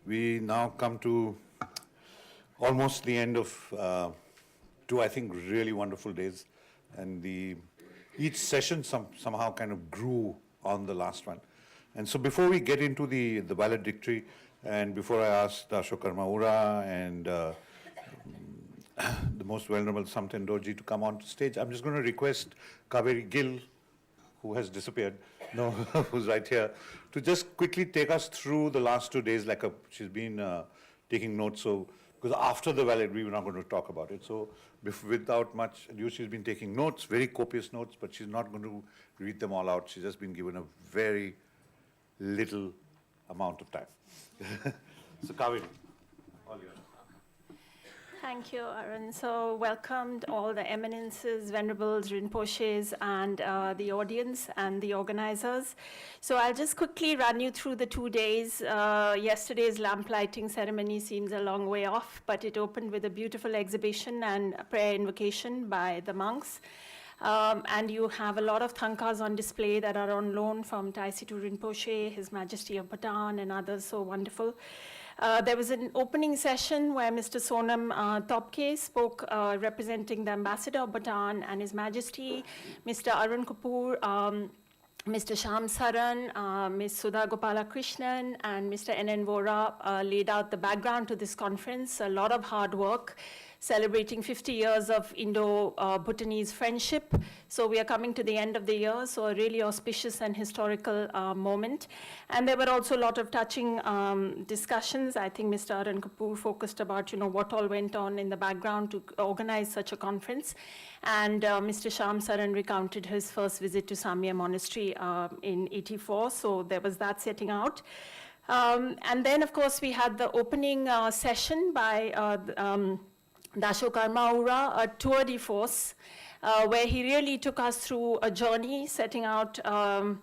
We now come to almost the end of two, I think, really wonderful days. And each session somehow kind of grew on the last one. And so before we get into the valedictory, and before I ask Dasho Karmaura and the most venerable Samten Dorji to come on to stage, I'm just going to request Kaveri Gill, who has disappeared, no, who's right here, to just quickly take us through the last 2 days. She's been taking notes, so because after the valedictory, we're not going to talk about it. So without much ado, she's been taking notes, very copious notes, but she's not going to read them all out. She's just been given a very little amount of time. So Kaveri, all yours. Thank you, Arun. So welcomed all the eminences, venerables, rinpoches, and the audience and the organizers. So I'll just quickly run you through the 2 days. Yesterday's lamp lighting ceremony seems a long way off, but it opened with a beautiful exhibition and a prayer invocation by the monks. And you have a lot of thankas on display that are on loan from Taisitu Rinpoche, His Majesty of Bhutan, and others so wonderful. There was an opening session where Mr. Sonam Topke spoke representing the Ambassador of Bhutan and His Majesty, Mr. Arun Kapoor, Mr. Sham Saran, Ms. Sudha Gopala Krishnan, and Mr. N.N. Vora laid out the background to this conference, a lot of hard work, celebrating 50 years of Indo-Bhutanese friendship. So we are coming to the end of the year, so a really auspicious and historical moment. And there were also a lot of touching discussions. I think Mr. Arun Kapoor focused about what all went on in the background to organize such a conference. And Mr. Sham Saran recounted his first visit to Samye Monastery in '84, so there was that setting out. And then, of course, we had the opening session by Dasho Karmaura, a tour de force, where he really took us through a journey, setting out, from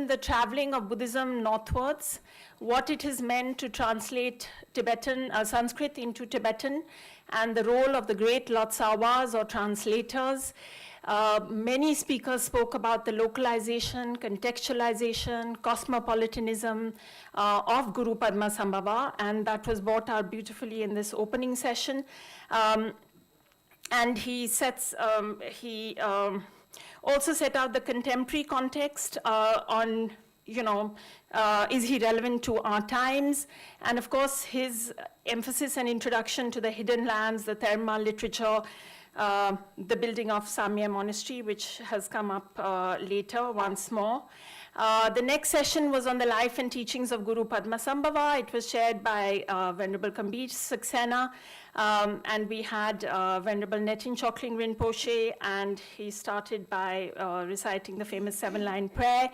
the traveling of Buddhism northwards, what it has meant to translate Tibetan, Sanskrit into Tibetan, and the role of the great Lotsawas or translators. Many speakers spoke about the localization, contextualization, cosmopolitanism of Guru Padmasambhava, and that was brought out beautifully in this opening session. And he also set out the contemporary context on, is he relevant to our times? And of course, his emphasis and introduction to the hidden lands, the Therma literature, the building of Samye Monastery, which has come up later once more. The next session was on the life and teachings of Guru Padmasambhava. It was chaired by Venerable Kambir Saxena, and we had Venerable Netin Chokling Rinpoche, and he started by reciting the famous 7-line prayer.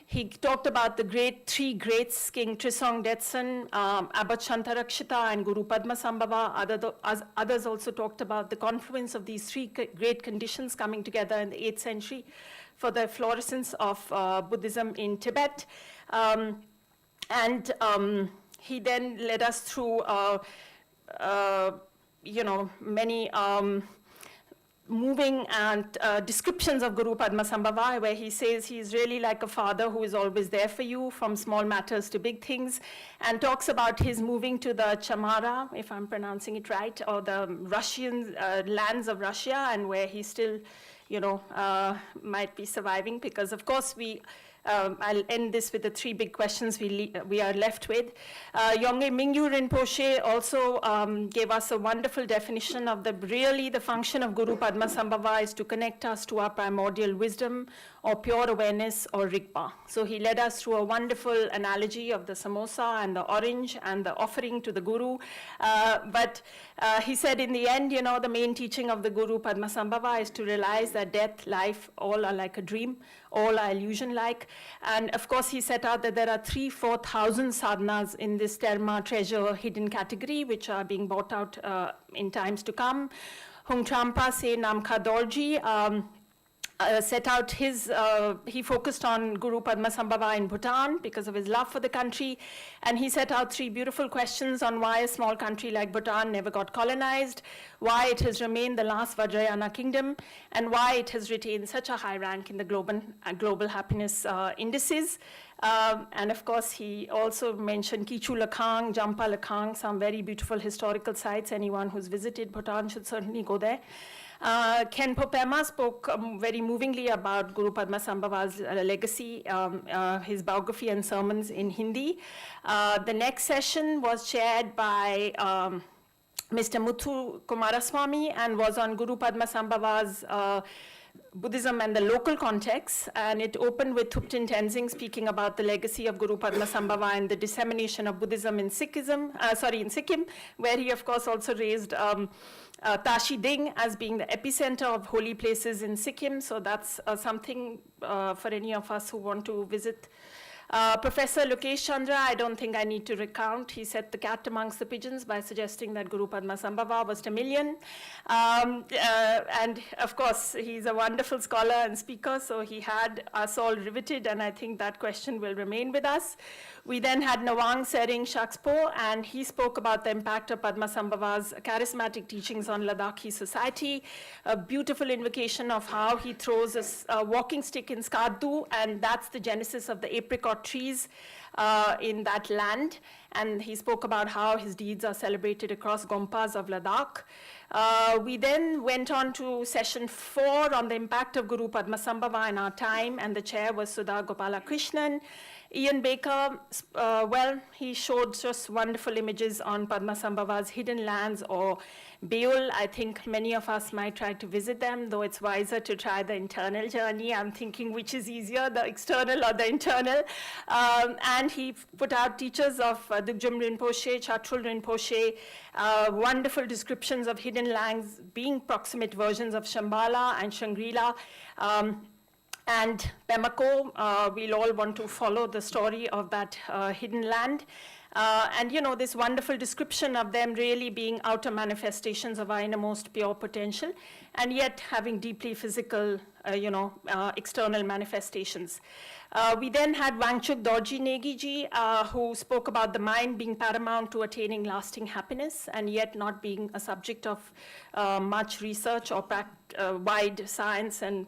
He talked about the three greats, King Trisong Detsen, Abbot Shantarakshita, and Guru Padmasambhava. Others also talked about the confluence of these three great conditions coming together in the 8th century for the florescence of Buddhism in Tibet. He then led us through, many moving and descriptions of Guru Padmasambhava, where he says he's really like a father who is always there for you, from small matters to big things, and talks about his moving to the Chamara, if I'm pronouncing it right, or the Russian lands of Russia, and where he still, might be surviving, because of course I'll end this with the 3 big questions we are left with. Yongey Mingyu Rinpoche also gave us a wonderful definition of the function of Guru Padmasambhava is to connect us to our primordial wisdom or pure awareness or Rigpa. So he led us through a wonderful analogy of the samosa and the orange and the offering to the Guru. But he said in the end, the main teaching of the Guru Padmasambhava is to realize that death, life, all are like a dream, all are illusion-like. And of course, he set out that there are 3,000-4,000 sadhanas in this Terma treasure hidden category, which are being brought out in times to come. Hung Trampa Se Namkha Dorji set out he focused on Guru Padmasambhava in Bhutan because of his love for the country, and he set out 3 beautiful questions on why a small country like Bhutan never got colonized, why it has remained the last Vajrayana kingdom, and why it has retained such a high rank in the global happiness indices. And of course, he also mentioned Kichu Lakhang, Jampa Lakhang, some very beautiful historical sites. Anyone who's visited Bhutan should certainly go there. Khenpo Pema spoke very movingly about Guru Padmasambhava's legacy, his biography and sermons in Hindi. The next session was chaired by Mr. Muthu Kumaraswamy and was on Guru Padmasambhava's Buddhism and the local context, and it opened with Thupten Tenzing speaking about the legacy of Guru Padmasambhava and the dissemination of Buddhism in Sikkim, where he of course also raised Tashi Ding as being the epicenter of holy places in Sikkim, so that's something for any of us who want to visit. Professor Lokesh Chandra, I don't think I need to recount. He set the cat amongst the pigeons by suggesting that Guru Padmasambhava was Tamilian. And of course, he's a wonderful scholar and speaker, so he had us all riveted, and I think that question will remain with us. We then had Nawang Sering Shakspo, and he spoke about the impact of Padmasambhava's charismatic teachings on Ladakhi society, a beautiful invocation of how he throws a walking stick in Skardu, and that's the genesis of the apricot trees in that land. And he spoke about how his deeds are celebrated across Gompas of Ladakh. We then went on to session 4 on the impact of Guru Padmasambhava in our time, and the chair was Sudha Gopalakrishnan. Ian Baker, well, he showed just wonderful images on Padmasambhava's hidden lands or Beul. I think many of us might try to visit them, though it's wiser to try the internal journey. I'm thinking which is easier, the external or the internal. And he put out teachers of Dukjum Rinpoche, Chatrul Rinpoche, wonderful descriptions of hidden lands being proximate versions of Shambhala and Shangri-La. And Pemako, we'll all want to follow the story of that hidden land. And you know, this wonderful description of them really being outer manifestations of our innermost pure potential, and yet having deeply physical, external manifestations. We then had Wangchuk Dorji Negiji, who spoke about the mind being paramount to attaining lasting happiness, and yet not being a subject of much research or wide science and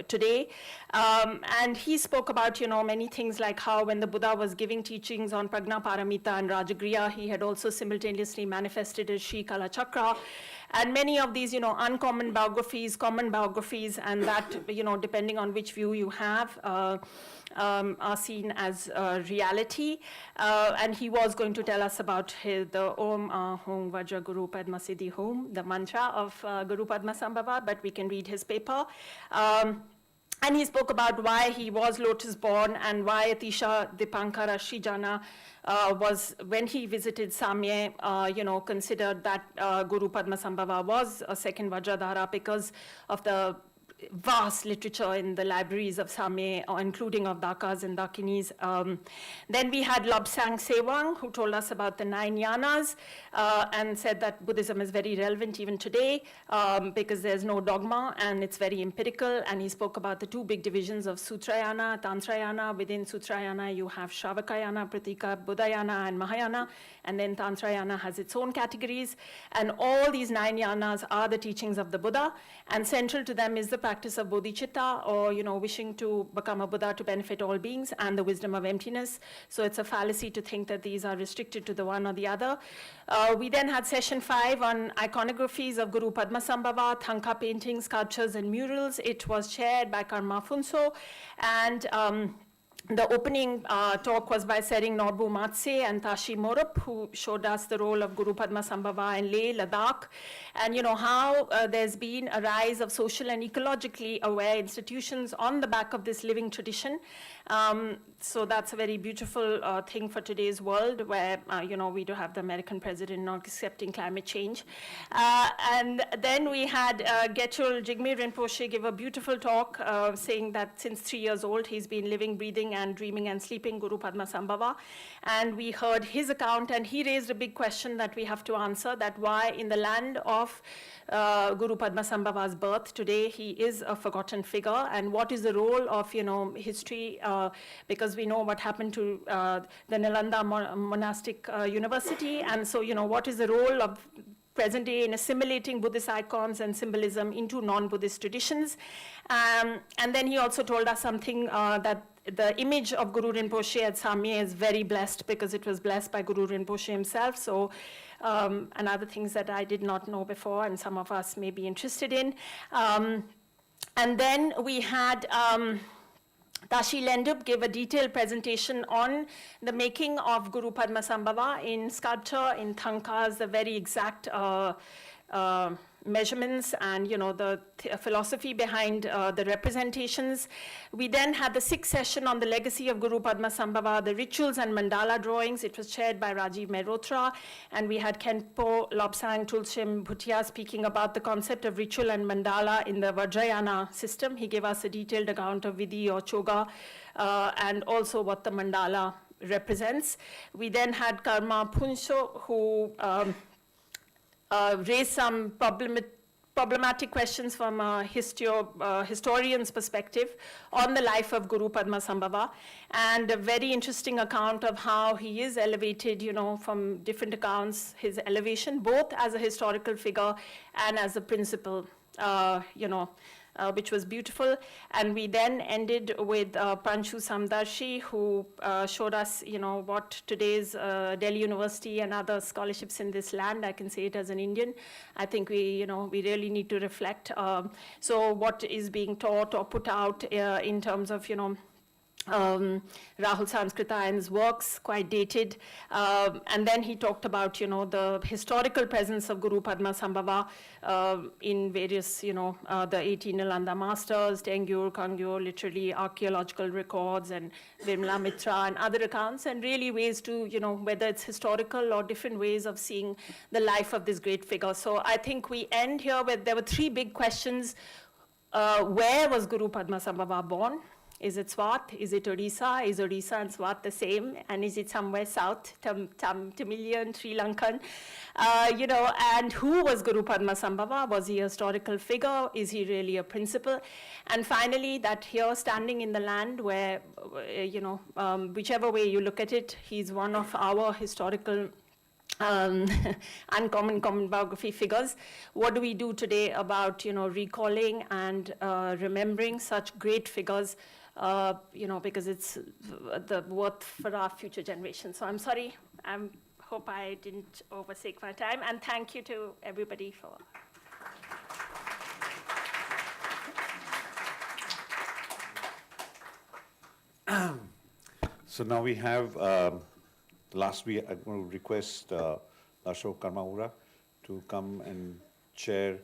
today. And he spoke about, many things like how when the Buddha was giving teachings on Prajna Paramita and Rajagriya, he had also simultaneously manifested as Sri Kalachakra. And many of these, uncommon biographies, common biographies, and that, depending on which view you have, are seen as reality. And he was going to tell us about the Om Hom Vajra Guru Padma Siddhi Hom, the mantra of Guru Padmasambhava, but we can read his paper. And he spoke about why he was lotus born and why Atisha Dipankara Srijana was, when he visited Samye, considered that Guru Padmasambhava was a second Vajradhara because of the vast literature in the libraries of Samye, including of Dakas and Dakinis. Then we had Lobsang Sewang, who told us about the 9 yanas and said that Buddhism is very relevant even today because there's no dogma and it's very empirical. And he spoke about the 2 big divisions of Sutrayana, Tantrayana. Within Sutrayana, you have Shravakayana, Pratika, Buddhayana, and Mahayana. And then Tantrayana has its own categories. And all these 9 yanas are the teachings of the Buddha. And central to them is the practice of bodhicitta, or wishing to become a Buddha to benefit all beings, and the wisdom of emptiness. So it's a fallacy to think that these are restricted to the one or the other. We then had session 5 on iconographies of Guru Padmasambhava, Thangka paintings, sculptures, and murals. It was chaired by Karma Funso, and the opening talk was by Sering Norbu Matse and Tashi Morup, who showed us the role of Guru Padmasambhava in Leh, Ladakh, and how there's been a rise of social and ecologically aware institutions on the back of this living tradition. So that's a very beautiful thing for today's world, where we do have the American president not accepting climate change. And then we had Gechul Jigme Rinpoche give a beautiful talk saying that since 3 years old, he's been living, breathing, and dreaming and sleeping Guru Padmasambhava. And we heard his account, and he raised a big question that we have to answer, that why in the land of Guru Padmasambhava's birth today, he is a forgotten figure, and what is the role of history, because we know what happened to the Nalanda monastic university, and so what is the role of present day in assimilating Buddhist icons and symbolism into non-Buddhist traditions. And then he also told us something that the image of Guru Rinpoche at Samye is very blessed because it was blessed by Guru Rinpoche himself. So, and other things that I did not know before and some of us may be interested in. And then we had Tashi Lhendup give a detailed presentation on the making of Guru Padmasambhava in sculpture, in thankas, the very exact measurements and the philosophy behind the representations. We then had the 6th session on the legacy of Guru Padmasambhava, the rituals and mandala drawings. It was chaired by Rajiv Mehrotra, and we had Khenpo Lobsang Tulsim Bhutia speaking about the concept of ritual and mandala in the Vajrayana system. He gave us a detailed account of Vidhi or Choga and also what the mandala represents. We then had Karma Punsho, who raised some problematic questions from a historian's perspective on the life of Guru Padmasambhava, and a very interesting account of how he is elevated, from different accounts, his elevation, both as a historical figure and as a principle, which was beautiful. And we then ended with Pranshu Samdarshi, who showed us, what today's Delhi University and other scholarships in this land, I can say it as an Indian, I think we really need to reflect. So what is being taught or put out in terms of, Rahul Sanskritayan's works, quite dated. And then he talked about, the historical presence of Guru Padmasambhava in various, the 18 Nalanda masters, Tengyur, Kangyur, literally archaeological records, and Vimla Mitra and other accounts, and really ways to, whether it's historical or different ways of seeing the life of this great figure. So I think we end here with, there were 3 big questions. Where was Guru Padmasambhava born? Is it Swat? Is it Odisha? Is Odisha and Swat the same? And is it somewhere south, Tamilian, Sri Lankan? And who was Guru Padmasambhava? Was he a historical figure? Is he really a principle? And finally, that here, standing in the land where, whichever way you look at it, he's one of our historical uncommon common biography figures. What do we do today about recalling and remembering such great figures? Because it's the worth for our future generations. So I'm sorry. I hope I didn't overtake my time, and thank you to everybody for. So now we have. Last week, I'm going to request Dasho Karmaura to come and chair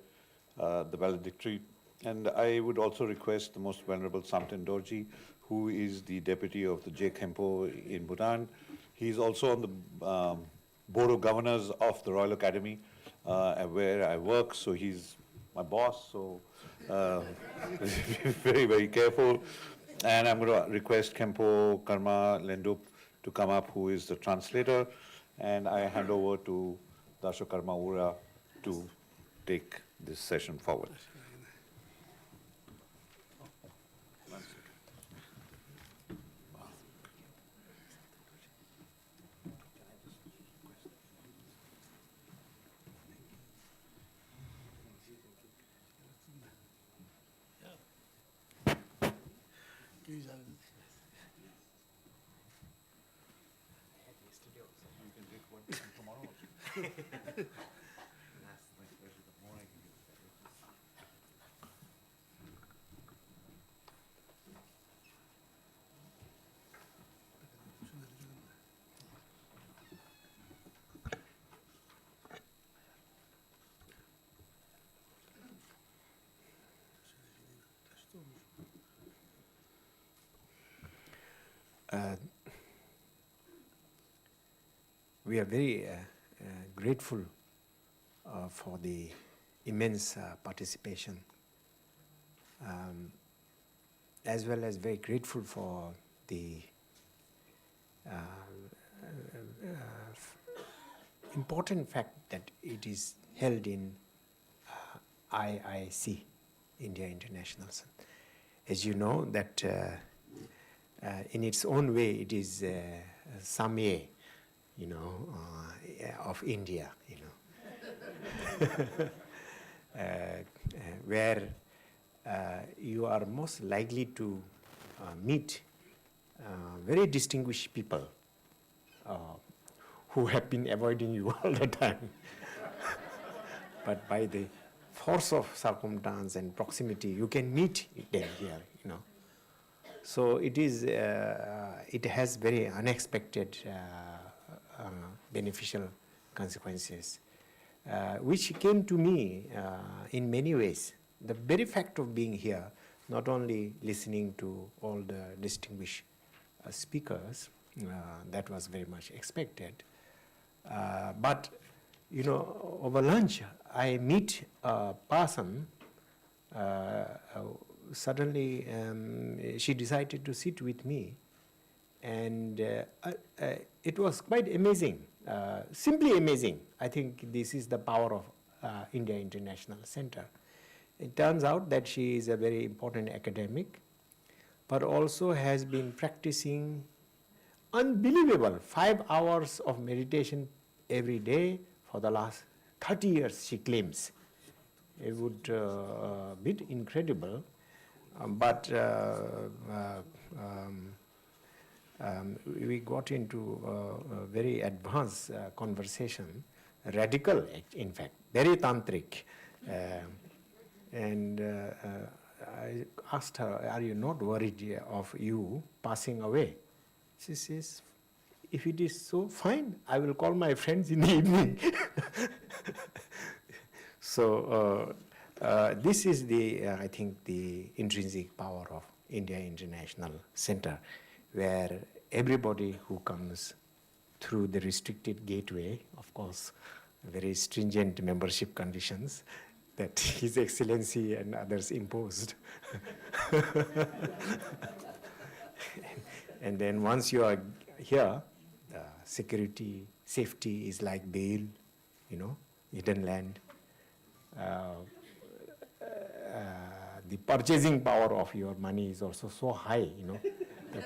the valedictory. And I would also request the most venerable Samten Dorji, who is the deputy of the Je Khenpo in Bhutan. He's also on the board of governors of the Royal Academy, where I work, so he's my boss, so very, very careful. And I'm going to request Khenpo, Karma, Lhendup to come up, who is the translator, and I hand over to Dasho Karmaura to take this session forward. We are very grateful for the immense participation, as well as very grateful for the important fact that it is held in IIC, India International. As you know, that in its own way, it is Samye, of India, where you are most likely to meet very distinguished people who have been avoiding you all the time. But by the force of circumstance and proximity, you can meet them here, you know. So it is, it has very unexpected beneficial consequences, which came to me in many ways. The very fact of being here, not only listening to all the distinguished speakers, that was very much expected, but you know, over lunch, I meet a person, suddenly she decided to sit with me, and it was quite amazing, simply amazing. I think this is the power of India International Center. It turns out that she is a very important academic, but also has been practicing unbelievable 5 hours of meditation every day for the last 30 years, she claims. It would be incredible, but we got into a very advanced conversation, radical in fact, very tantric. And I asked her, are you not worried of you passing away? She says, if it is so, fine, I will call my friends in the evening. So this is the, I think, the intrinsic power of India International Center, where everybody who comes through the restricted gateway, of course, very stringent membership conditions that His Excellency and others imposed. And then once you are here, security, safety is like bail, you know, hidden land. The purchasing power of your money is also so high, you know. The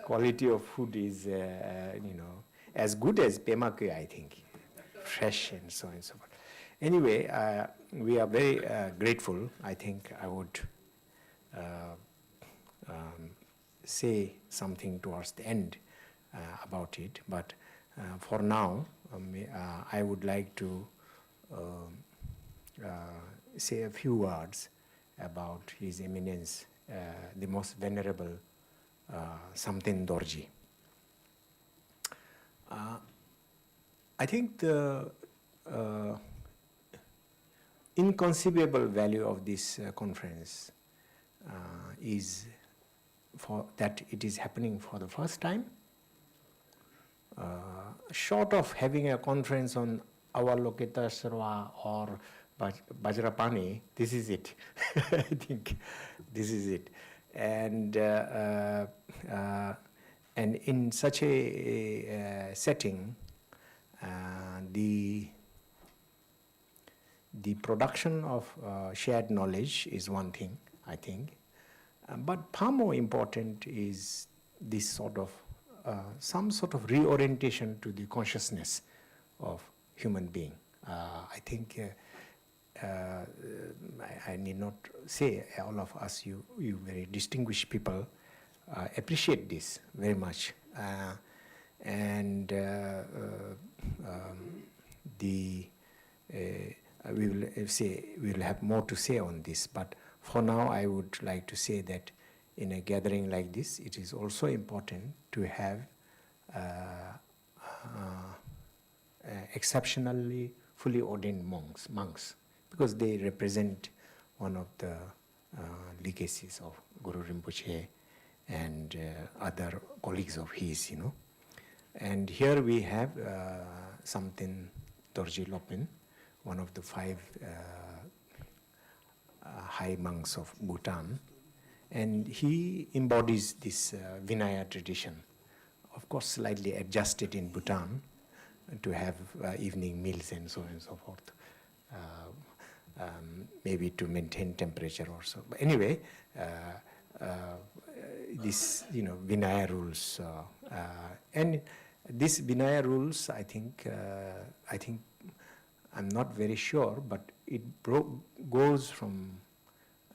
quality of food is, you know, as good as Pemakwe, I think, fresh and so on and so forth. Anyway, we are very grateful. I think I would say something towards the end about it, but for now, I would like to say a few words about His Eminence, the Most Venerable Samten Dorji. I think the inconceivable value of this conference is for that it is happening for the first time. Short of having a conference on Avalokita Sarva or Vajrapani, this is it. I think this is it. And in such a setting, the production of shared knowledge is one thing, I think. But far more important is this sort of some sort of reorientation to the consciousness of human being. I think I need not say all of us, you very distinguished people, appreciate this very much. We will have more to say on this, but for now I would like to say that in a gathering like this, it is also important to have exceptionally fully ordained monks, because they represent one of the legacies of Guru Rinpoche and other colleagues of his, you know. And here we have Samten Dorji Lopin, one of the 5 high monks of Bhutan, and he embodies this Vinaya tradition, of course slightly adjusted in Bhutan to have evening meals and so on and so forth, maybe to maintain temperature also. But anyway, this, you know, Vinaya rules, and these Vinaya rules, I think I'm not very sure, but it goes from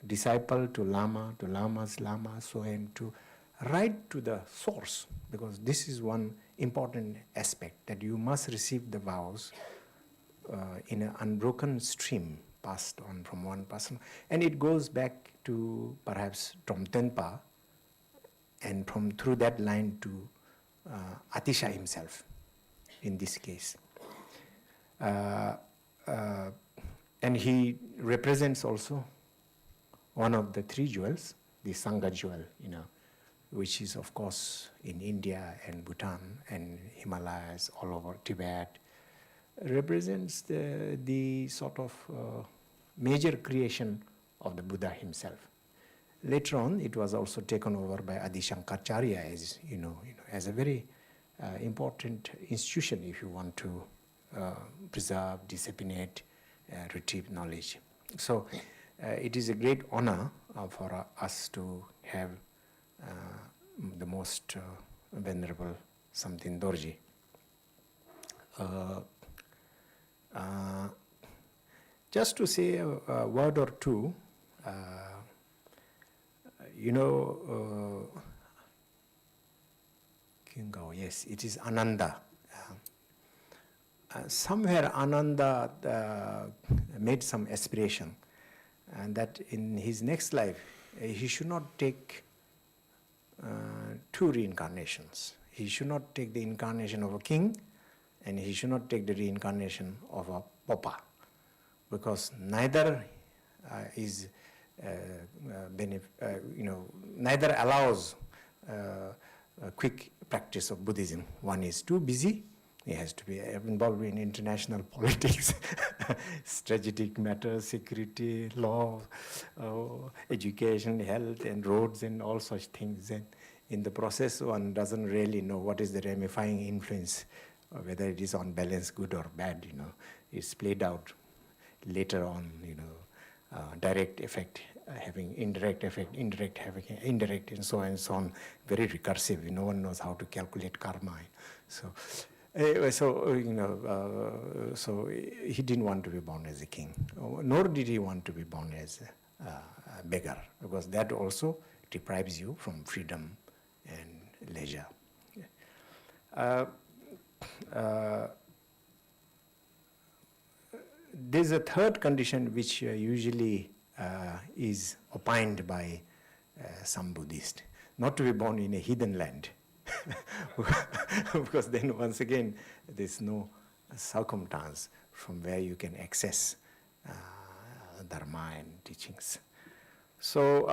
disciple to lama's lama, so and to right to the source, because this is one important aspect, that you must receive the vows in an unbroken stream passed on from one person, and it goes back to perhaps Tromtenpa, and from through that line to Atisha himself in this case. And he represents also one of the three jewels, the Sangha jewel, which is of course in India and Bhutan and Himalayas, all over Tibet, represents the sort of major creation of the Buddha himself. Later on, it was also taken over by Adi Shankaracharya as a very important institution if you want to preserve, disseminate, retrieve knowledge. So it is a great honor for us to have the most venerable Samten Dorji. Just to say a word or two, Kingao, yes, it is Ananda. Somewhere Ananda made some aspiration, and that in his next life he should not take two reincarnations. He should not take the incarnation of a king, and he should not take the reincarnation of a pauper, because neither neither allows a quick practice of Buddhism. One is too busy. He has to be involved in international politics, strategic matters, security, law, education, health, and roads, and all such things. And in the process, one doesn't really know what is the ramifying influence, whether it is on balance, good or bad. It's played out later on. Direct effect having indirect effect, indirect having indirect, and so on. Very recursive. No one knows how to calculate karma. So he didn't want to be born as a king, nor did he want to be born as a beggar, because that also deprives you from freedom and leisure. There's a third condition which usually is opined by some Buddhists, not to be born in a heathen land. Because then once again there's no circumstance from where you can access dharma and teachings. So,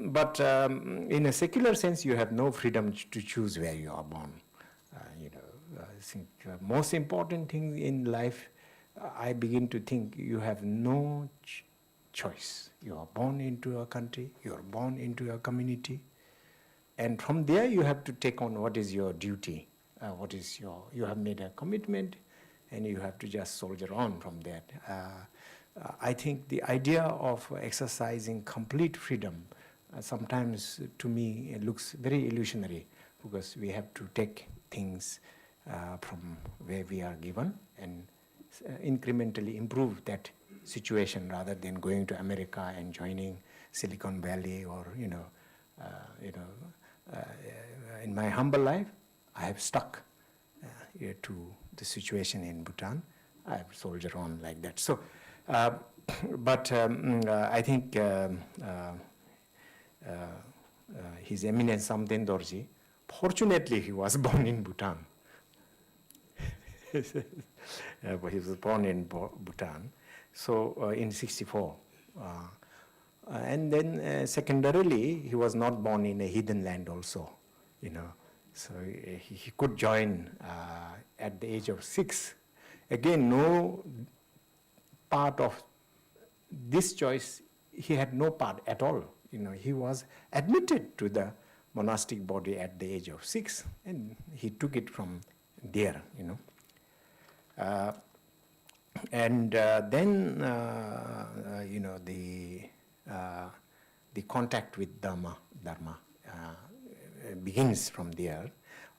but in a secular sense, you have no freedom to choose where you are born. I think most important thing in life, I begin to think you have no choice. You are born into a country, you are born into a community, and from there you have to take on what is your duty, you have made a commitment, and you have to just soldier on from that. I think the idea of exercising complete freedom sometimes to me it looks very illusionary, because we have to take things from where we are given and incrementally improve that situation, rather than going to America and joining Silicon Valley or in my humble life, I have stuck to the situation in Bhutan. I have soldiered on like that. So, but I think His Eminence Samten Dorji, fortunately he was born in Bhutan. But he was born in Bhutan, so in '64. And then secondarily, he was not born in a heathen land also, So he could join at the age of 6. Again, no part of this choice, he had no part at all. He was admitted to the monastic body at the age of 6, and he took it from there, And then, the contact with Dharma begins from there.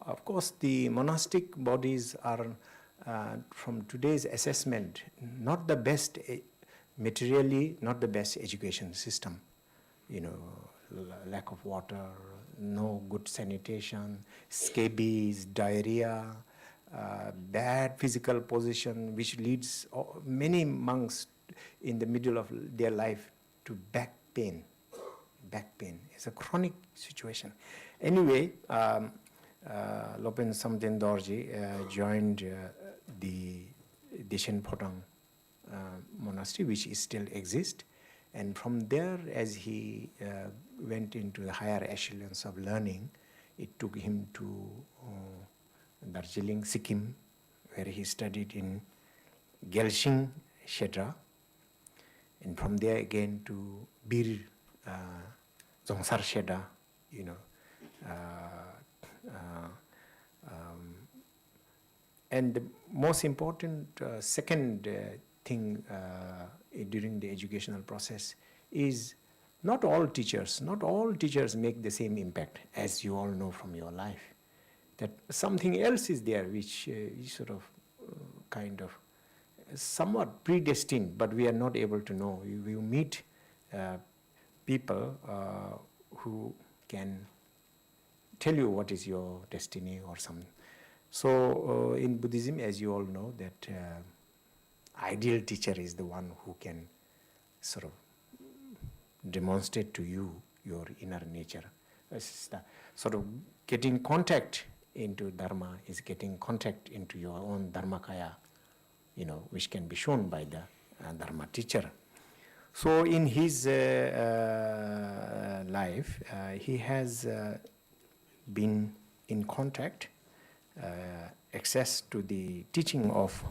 Of course, the monastic bodies are from today's assessment, not the best, materially, not the best education system. You know, lack of water, no good sanitation, scabies, diarrhea, bad physical position, which leads many monks in the middle of their life to back pain. Back pain is a chronic situation. Anyway, Lopen Samten Dorji joined the Je Khenpo monastery, which still exists. And from there, as he went into the higher echelons of learning, it took him to Darjeeling, Sikkim, where he studied in Gyaltsing Shedra, and from there again to Bir Zongsar Shedra, you know. And the most important second thing during the educational process is not all teachers make the same impact, as you all know from your life. That something else is there which is sort of kind of somewhat predestined, but we are not able to know. You meet people who can tell you what is your destiny or something. So in Buddhism, as you all know, that ideal teacher is the one who can sort of demonstrate to you your inner nature. Sort of getting contact into Dharma is getting contact into your own Dharmakaya, you know, which can be shown by the Dharma teacher. So in his life, he has been in contact, access to the teaching of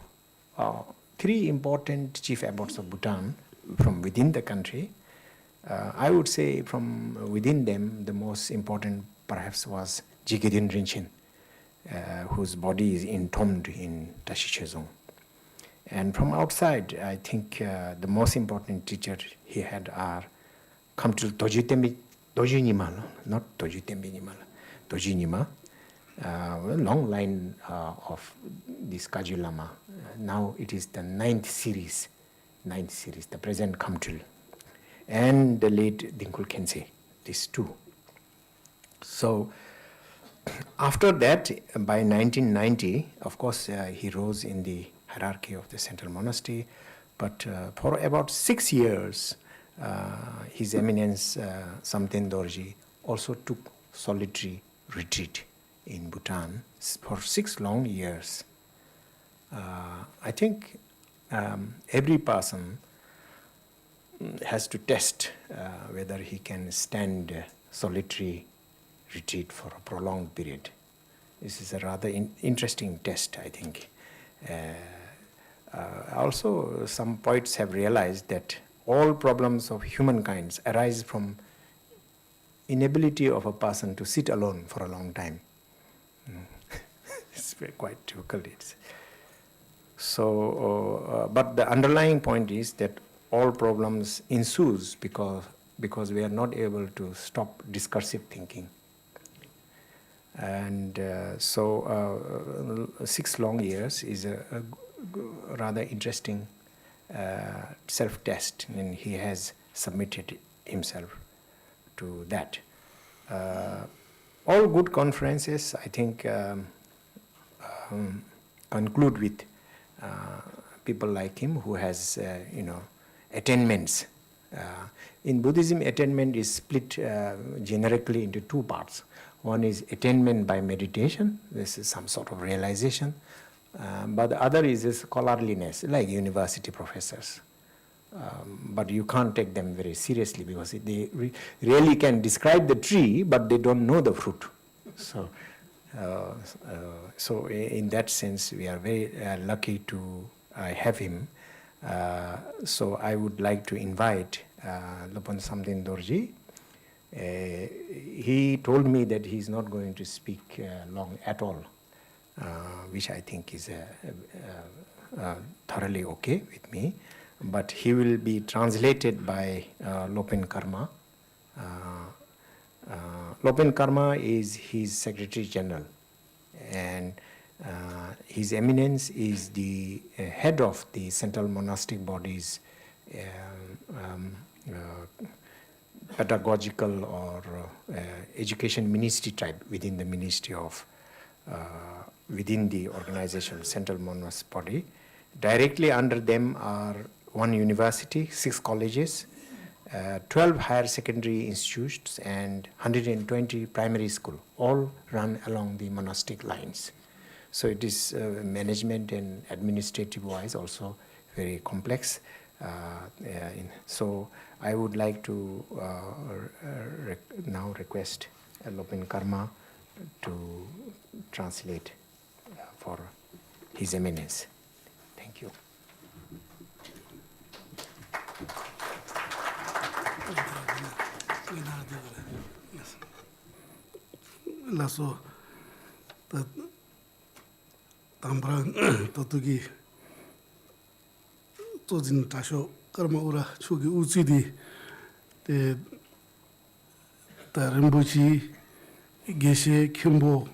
three important chief abbots of Bhutan from within the country. I would say from within them, the most important perhaps was Jigedin Rinchen, whose body is entombed in Tashichezong. And from outside, I think the most important teacher he had are Khamtul Doji Nimala, not Tojitembi Nimala, Doji Nima, a long line of this Kaji Lama. Now it is the ninth series, the present Khamtul, and the late Dinkul Khense, these two. So after that, by 1990, of course, he rose in the hierarchy of the central monastery, but for about 6 years, His Eminence Samten Dorji also took solitary retreat in Bhutan for 6 long years. I think every person has to test whether he can stand solitary retreat for a prolonged period. This is a rather interesting test, I think. Also, some poets have realized that all problems of humankind arise from inability of a person to sit alone for a long time. It's quite difficult. So, but the underlying point is that all problems ensues because we are not able to stop discursive thinking. And so 6 long years is a rather interesting self-test, and he has submitted himself to that. All good conferences, I think, conclude with people like him who has, attainments. In Buddhism, attainment is split generically into 2 parts. One is attainment by meditation. This is some sort of realization. But the other is scholarliness, like university professors. But you can't take them very seriously because they really can describe the tree, but they don't know the fruit. So, so in that sense, we are very lucky to have him. So I would like to invite Lopen Samten Dorji. He told me that he's not going to speak long at all, which I think is thoroughly okay with me. But he will be translated by Lopen Karma. Lopen Karma is his Secretary General, and His Eminence is the head of the Central Monastic Body's pedagogical or education ministry type within the Ministry of, within the organization, Central Monastic Body. Directly under them are 1 university, 6 colleges, 12 higher secondary institutes, and 120 primary school, all run along the monastic lines. So it is management and administrative wise also very complex. So I would like to now request Lopen Karma to translate for His Eminence. Thank you. Lasso that Tambran Totugi Tozin Dasho Karma Ura Chugi Utsidi the Rinpoche Je Khenpo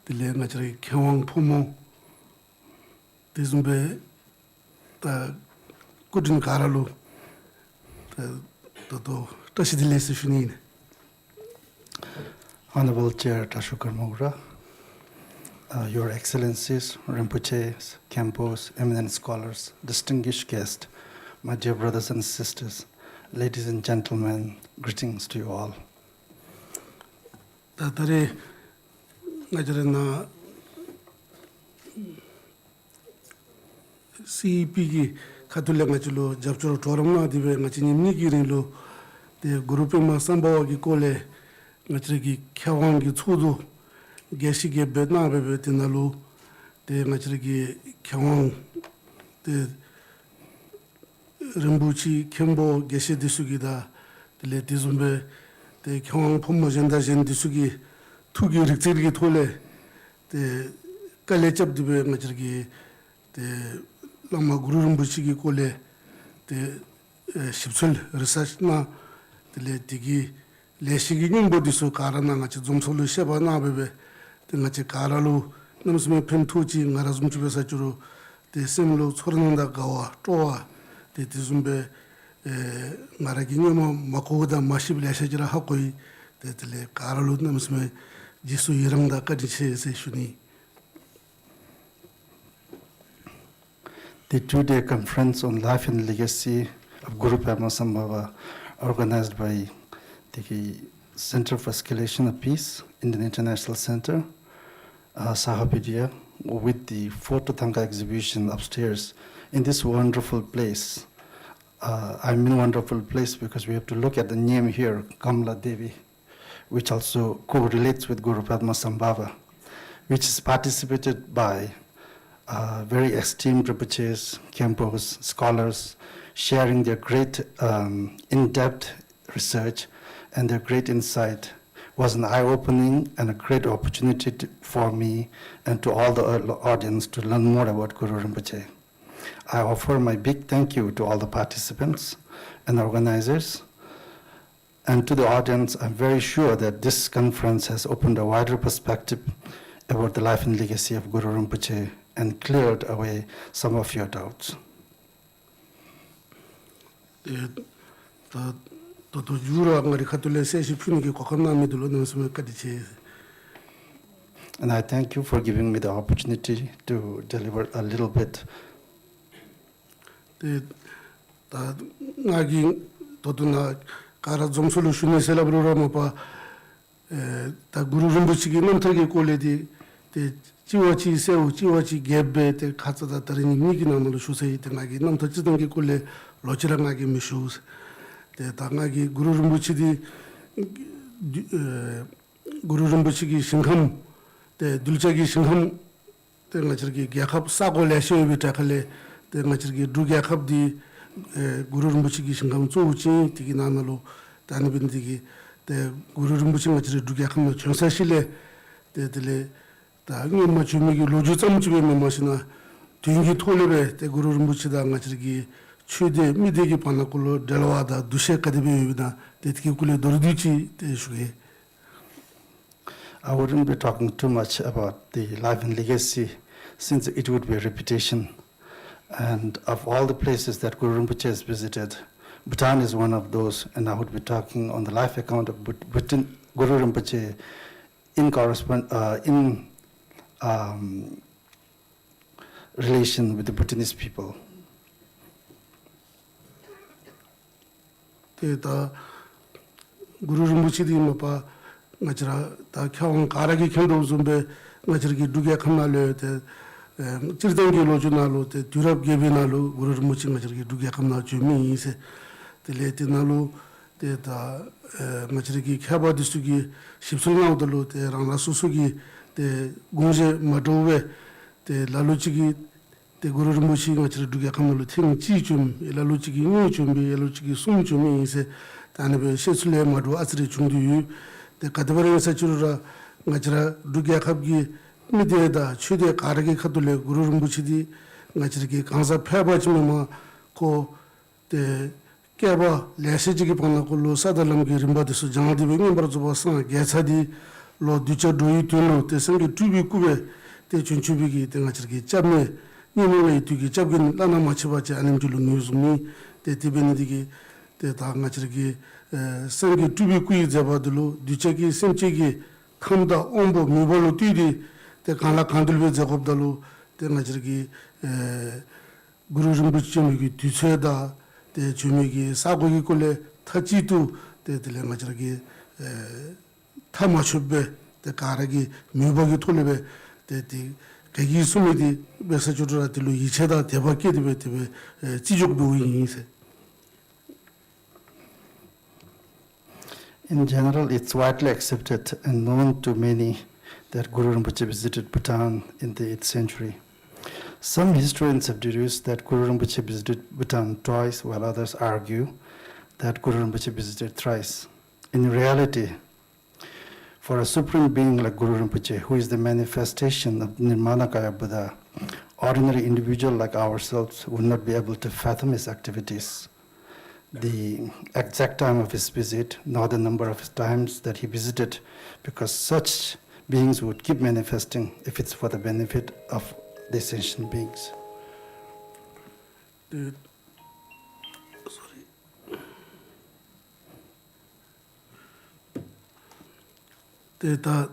the Lhendup Pomo the Zumbe the Gudin Karalu the Tashidile Sifinin. Honorable Chair Dasho Karma, Your Excellencies, Rinpoches, Khenpos, eminent scholars, distinguished guests, my dear brothers and sisters, ladies and gentlemen, greetings to you all. Tatare Najarana CEP Katula Machulo, Japcho Torama, the Machinimi Girilo, the Gurupima Samba Gikole. Ngachiriki Kyawangi Tsudu, Geshige Bedna Bebe Tinalu, the Ngachiriki Kyawang, the Rinpoche, Khenpo, Geshe Disugida, the Letizumbe, the Kyawang Pomojenda Jen Disugi, Tugi Riktirgi Tole, the Kalechap Dibe Ngachiriki, the Lama Guru Rinpoche Kole, the Shipsul Research Na, the Letigi. Leshiging Bodisu Karana, Zumsulu Shebana Bebe, the Nachi Karalu, Namusme Pentuchi, Narazum Chubesachuru, the Simlo Sornanda Gawa, Toa, the Tizumbe Maraginimo, Makoda, Mashib Leshajra Hakoi, the Karalu Namusme, Jisu Yiranda Kadiche Shuni. The 2-day conference on life and legacy of Guru Padma Sambhava, organized by the Center for Escalation of Peace, Indian International Center, Sahapedia, with the photo Thangka exhibition upstairs in this wonderful place. I mean wonderful place because we have to look at the name here, Kamla Devi, which also correlates with Guru Padma Sambhava, which is participated by very esteemed Rinpoches, Khenpos, scholars, sharing their great in-depth research and their great insight. Was an eye-opening and a great opportunity for me and to all the audience to learn more about Guru Rinpoche. I offer my big thank you to all the participants and organizers. And to the audience, I'm very sure that this conference has opened a wider perspective about the life and legacy of Guru Rinpoche and cleared away some of your doubts. And I thank you for giving me the opportunity to deliver a little bit. The Tangagi Guru Rinpoche Guru Rinpoche Shingham, the Dulchagi Shingham, the Nachargi Gyakap Sago Lasho Vitakale, the Nachargi Dugyakap di Guru Rinpoche Shingham Tsuchi, Tiginanalo, Tanabindigi, the Guru Rinpoche Machari Dugyakam Chonsashile, the Machumigi Lojusam Chubim Machina, Tingi Tolebe, the Guru Rinpoche Nachargi. Chude midegi panakulo delawada dushe kadebe vida tetki kule dordichi te shuge. I wouldn't be talking too much about the life and legacy, since it would be a repetition. And of all the places that Guru Rinpoche has visited, Bhutan is one of those, and I would be talking on the life account of Guru Rinpoche in relation with the Bhutanese people. The Guru Rinpoche di mapa ngachra ta khyang karagi khendo zumbe ngachri duge khamnalo te chirdangi lo junalo te durab gebinalo Guru Rinpoche ngachri duge khamna chumi se te le tinalo te ta ngachri khaba disugi shipsulna udalo te rangla susugi te gunje madowe te laluchigi te Guru Rinpoche ngachri duge khamnalo thing chi chum laluchigi ni chumbi laluchigi sum chumi se tanabe shesule madu asri chungdu te kadabare sachurura ngachra dugya khabgi mideda chude karagi khadule Guru Rinpoche di ngachri kansa phaba chuma ko te kyaba lesiji pona ko lo sadalam gi rimba de su jangdi be ngambar zuba sa gechadi lo ducha doi tuno te sangi tubi kube te chunchubi gi te ngachri chamme nimole tugi chabgin lana machibache animjulu newsmi te tibeni digi te ta ngachri sangi tubi kui zabadulu duchagi simchigi khamda ombo mibolo tidi te kala kandulbe jagobdalu te ngachri Guru Rinpoche mi ducheda te chumigi sagogi kole tachitu te tele ngachri tamachubbe te karagi mibogi tolebe te kagi sumidi besachurra tilu icheda debaki debe tebe chijokbe uyinse. In general, it's widely accepted and known to many that Guru Rinpoche visited Bhutan in the 8th century. Some historians have deduced that Guru Rinpoche visited Bhutan twice, while others argue that Guru Rinpoche visited thrice. In reality, for a supreme being like Guru Rinpoche, who is the manifestation of Nirmanakaya Buddha, ordinary individual like ourselves would not be able to fathom his activities, the exact time of his visit, nor the number of times that he visited, because such beings would keep manifesting if it's for the benefit of the sentient beings. Deta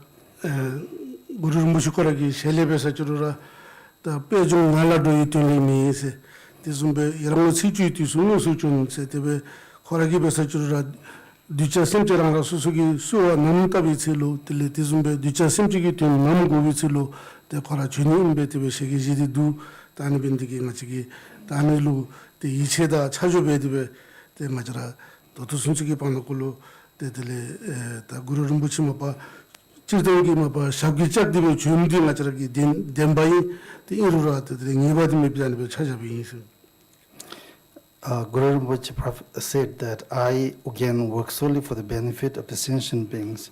Guru Rinpoche koragi shelebesa churura ta pejung nalado yituli mi se tisumbe yaramo sichu tisunu suchun se tebe koragi besa churura ducha simcherang ra susugi suwa namtabi chilo tile tisumbe ducha simchigi tin namgobi chilo te kora chuni imbe tebe shegi jidi du tani bindigi ngachigi tani lu te icheda chajobe tebe te ngachara dotu sunchigi panakulu te tile ta Guru Rinpoche mapa chirdangi mapa shabgichak dibe chumdi ngacharagi denbayi te irura te ngibadi mebidani be chajabi isi. Guru Rinpoche said that I again work solely for the benefit of the sentient beings.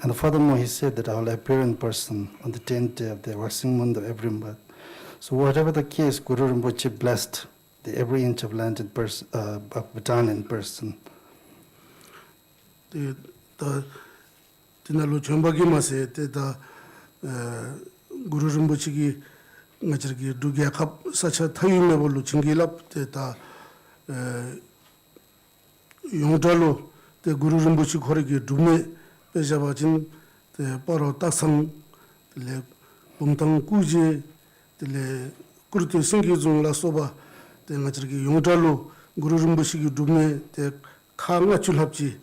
And furthermore, he said that I will appear in person on the 10th day of the waxing moon of every month. So whatever the case, Guru Rinpoche blessed the every inch of land in person, of Bhutan in person. Tinalo chombagi mase te da Guru Rinpoche ki ngachargi dugya khap sacha thayume bolu chingilap te da yongtalo te Guru Rinpoche khorigi dume pejabajin te paro taksang le bumtang kuje le kurte singi zung la soba te ngachargi yongtalo Guru Rinpoche ki dume te kha ngachul hapji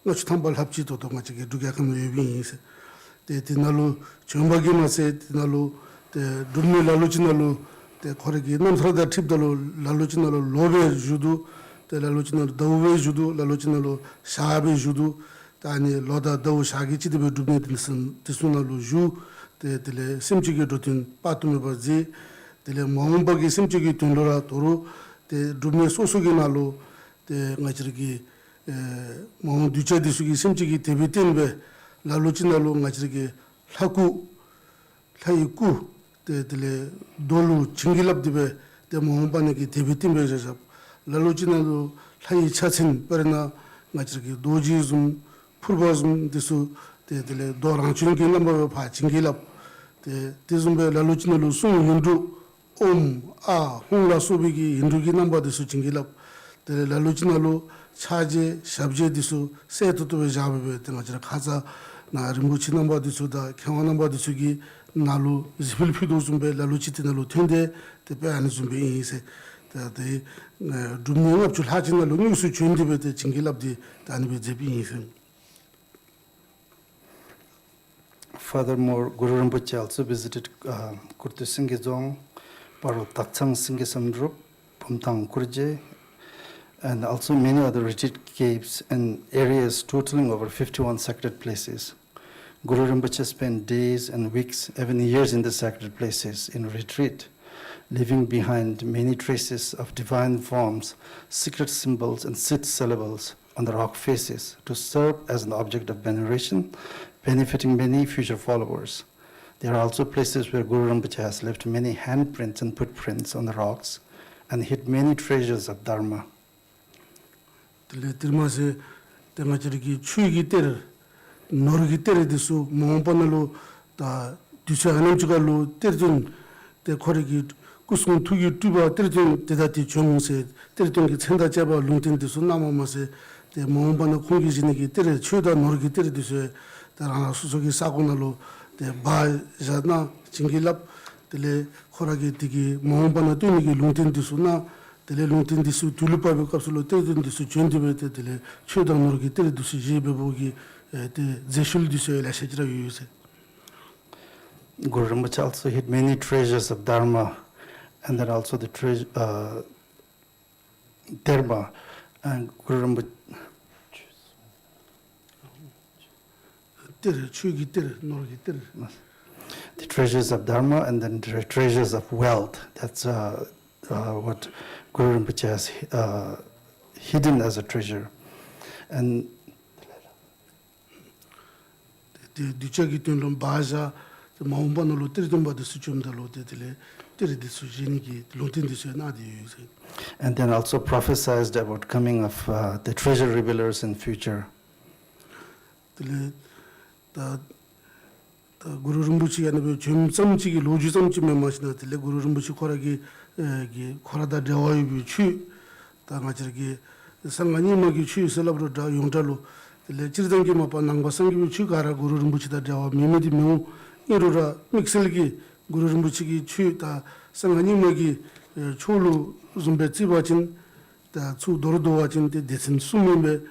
ngachu thambal hapji to ngachagi dugya kham yebi se te tinalo chombagi mase tinalo te dume laluchinalo te khorigi namsrada tipdalo laluchinalo lobe judu te laluchinalo dawwe judu laluchinalo shabe judu tani loda daw shagi chidbe dume tisunalo ju te tele simchigi dotin patume bazi tele mombagi simchigi tunlora toru te dume sosugi nalo te ngachirgi mom ducha disugi simchigi tebitinbe laluchinalo ngachirgi laku laiku te tele dolu chingilap dibe te mombani ki tebitinbe jab laluchinalo lai chachin perna ngachirgi doji zum purba zum disu tele dorang chung ki number pa chingilap te tizumbe la luchinalu sung hindu hungla subigi hindu ki number disu chingilap tele la luchinalu chaje shabje disu setu to jabe te ngajra khaza na rimbuchi number disu da khawa number disu gi nalu zipil phido zumbe la luchitinalu thinde te pe ani zumbe ise te dumni ngap chul hajinalu ngisu chundibe te chingilap di tanibe jebi ise. Furthermore, Guru Rinpoche also visited Kurtu Singizong, Paro Takchang Singisamdrup, Pumtang Kurje, and also many other retreat caves and areas totaling over 51 sacred places. Guru Rinpoche spent days and weeks, even years in the sacred places in retreat, leaving behind many traces of divine forms, secret symbols, and sit syllables on the rock faces to serve as an object of veneration, benefiting many future followers. There are also places where Guru Rinpoche has left many handprints and footprints on the rocks and hid many treasures of Dharma. Tirmase temachiriki chuigi ter norgi ter disu mompanalu ta disa anamchugalu terjun te khorigi kusung tugi tuba terjun tedati chongse terjun ki chenda jaba lungtin disu namamase te mompana khungi jiniki ter chuda norgi ter disu tarana susogi sagunalu te ba jana chingilap tele khoragi tigi mompana tunigi lungtin disu na tele lungtin disu tulupabe kapsulo terjun disu chondibe tele chuda norgi ter disu jebe bogi te zeshul disu la shejra yuse. Guru Rinpoche also hid many treasures of Dharma, and then also the treasure Dharma. And Guru Rinpoche, the treasures of Dharma and then the treasures of wealth. That's what Guru Rinpoche has hidden as a treasure. And and then also prophesied about coming of the treasure revealers in future. Guru Rinpoche anabe chumsamchigi lojusamchime mashna tele Guru Rinpoche koragi korada dewai bi chu ta ngachirgi sangani magi chu selabro da yongtalu tele chirdangi mapa nangba sangi bi chu gara Guru Rinpoche da dewa mimedi mu irura mixelgi Guru Rinpoche gi chu ta sangani magi chulu zumbe tsibachin ta chu dordo wachin te desin sumimbe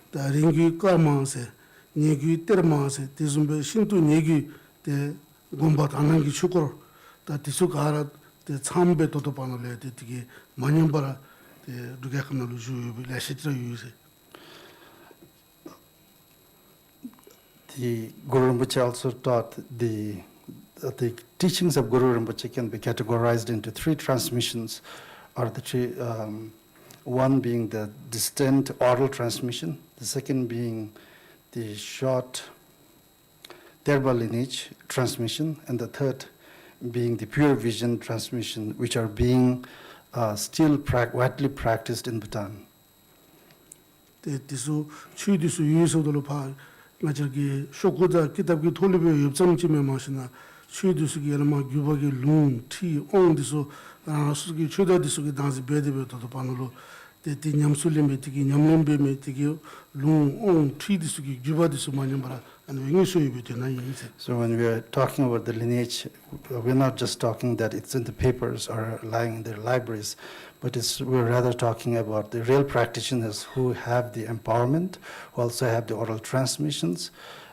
ta ringi karmanse nyegi termanse te zumbe shintu nyegi te gombat anangi chukor ta tisu gara te chambe toto panole te tigi manyambara te dugakanalu ju la shitra yuse. The Guru Rinpoche also taught the teachings of Guru Rinpoche can be categorized into three transmissions, or the three, one being the distant oral transmission, the second being the short Derba lineage transmission, and the third being the pure vision transmission, which are being still widely practiced in Bhutan. Tisu chu disu yusodolo pa ngachagi shokuda kitabgi tholibe yobsamchime mashina chu disu gi elma gyubagi lung ti ong disu sugi chuda disu gi dansi bedebe toto panolo te ti nyamsulembe tigi nyamlembe me tigi lung ong ti disu gi gyuba disu manyambara and wengiso yibete na yinse. So when we are talking about the lineage, we're not just talking that it's in the papers or lying in their libraries, but we're rather talking about the real practitioners who have the empowerment, who also have the oral transmissions,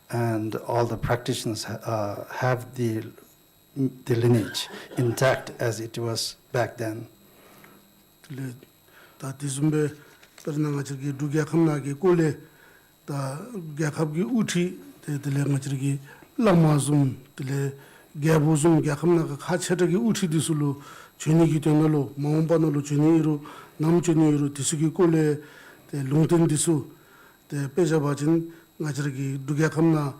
and all the practitioners have the lineage intact as it was back then. Ta tizumbe perna ngachirgi dugya khamna ge kole ta gyakhabgi uthi te tele ngachirgi lamazum tele gyabuzum gyakhamna ka khachatagi uthi disulu chuni gi tenalo mompanalo chuniru namchuniru tisugi kole te lungten disu te pejabajin ngachirgi dugya khamna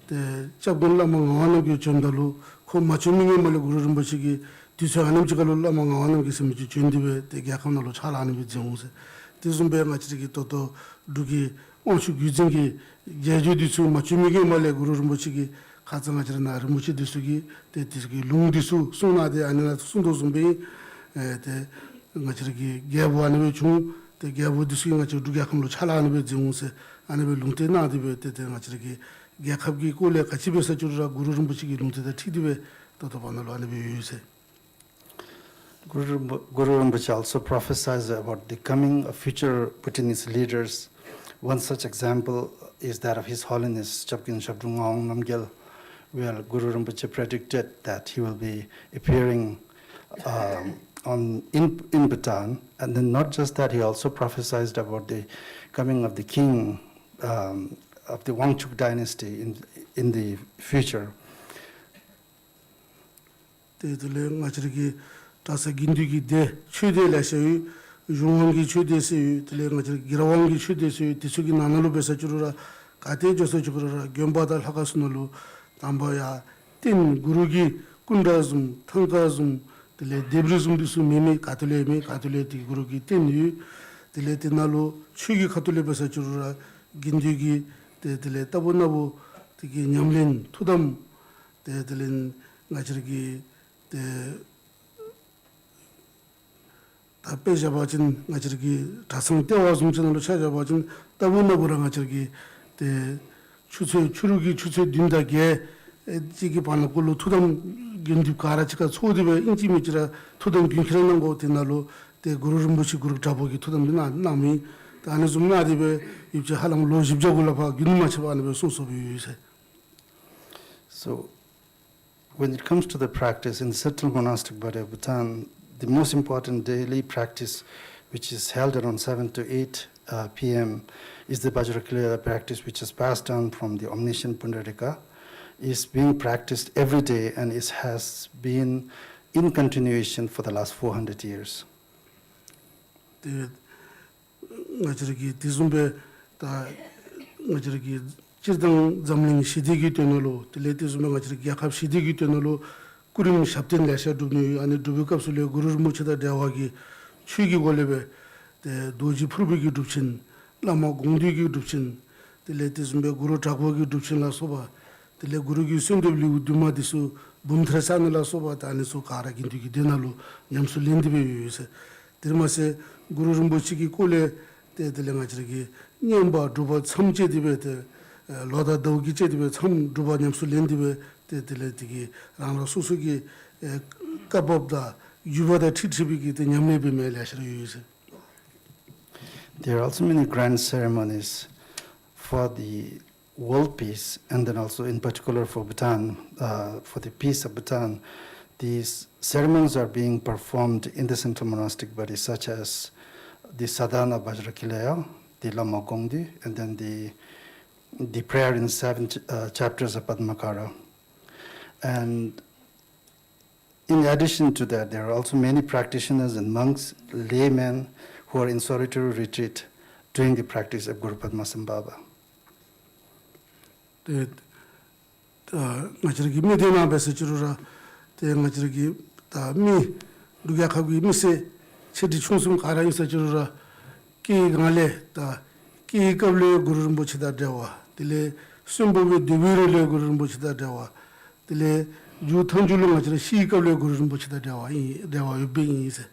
te chabgun lama ngano gi chondalu ko machuminge male Guru Rinpoche gi 뒤서 하는 지가 놀라마 가는 게 있으면 준디베 되게 약한으로 잘 아는 게 정세 뒤좀배 맞지기 또또 누기 온수 규정기 제주디수 맞춤이게 말래 그러는 뭐지기 가정하지는 나를 무시디수기 대디수기 룽디수 소나데 아니나 순도 좀비 대 맞지기 개부하는 중 개부디수기 맞지 누기 약한으로 잘 아는 게 정세 아니면 룽테 나디베 때 맞지기 개합기 꼴에 같이 배서 주라 그러는 뭐지기 룽테다 티디베 또또 번호로 하는 게 유세 Guru Rinpoche also prophesies about the coming of future Bhutanese leaders. One such example is that of His Holiness Chapkin Shabdung Aung Namgyal, where Guru Rinpoche predicted that he will be appearing in Bhutan. And then not just that, he also prophesied about the coming of the king of the Wangchuk dynasty in the future. 다사 긴디기 대 최대라셔 용원기 최대서 들레가지 기라원기 최대서 디수기 나나로 배서 주르라 가대줘서 주르라 겸바달 하가스노로 담바야 틴 구루기 군다즘 탕가즘 들레 데브르즘 디수 미미 가톨레미 가톨레티 구루기 틴유 들레티나로 추기 가톨레 배서 주르라 긴디기 데들레 따보나보 되게 냠린 투담 데들린 나저기 데 앞에 잡아진 나저기 다성 때와 중전으로 찾아봐진 따분나보랑 나저기 때 추루기 추세 딘다게 지기 반을 걸로 투담 견디 가라치가 소디베 인지미지라 투담 긴키라는 거 되나로 때 그루름 무시 그룹 잡고기 투담이나 남이 안에 좀 나디베 입지 하랑 로집적으로 봐 균마치 바는 소소비세. So when it comes to the practice in the central monastic body of Bhutan, the most important daily practice, which is held around 7 to 8 p.m., is the Vajrakilya practice, which is passed down from the omniscient Pundarika, is being practiced every day and has been in continuation for the last 400 years. Ngajrigi tizumbe ta ngajrigi chirdang zamling shidigi tenolo tile tizumbe ngajrigi yakap shidigi tenolo kurim shabten lasha dubni ane dubikap sule gurur muchida dawagi chuigi golebe te doji purubigi dubchin lama gongdigi dubchin tile tizumbe guru takwagi dubchin la soba tile gurugi sundubli uduma disu bumtrasana la soba ta ane so kara gindigi denalo nyamsu lindibe yuyuse tirmase guru rinpochegi kole te tile ngajrigi nyamba duba chamche dibe te loda dawgi che dibe cham duba nyamsu lindibe te tile tigi rangla susugi kababda yubada titibigi te nyamnebe mele ashra yuyuse. There are also many grand ceremonies for the world peace, and then also in particular for Bhutan, for the peace of Bhutan. These ceremonies are being performed in the central monastic body, such as the sadhana Vajrakilaya, the Lama Gongdi, and then the prayer in 7 chapters of Padmakara. And in addition to that, there are also many practitioners and monks, laymen, who are in solitary retreat doing the practice of Guru Padmasambhava. ngajrigi medina besachurura te ngajrigi ta mi duga khagi mise chedi chungsum kara isachurura ki ngale ta ki kable guru rinpochida dewa tile sumbobe debirele guru rinpochida dewa tile ju thonjulu ngajri shi kable guru rinpochida dewa dewa yubing ise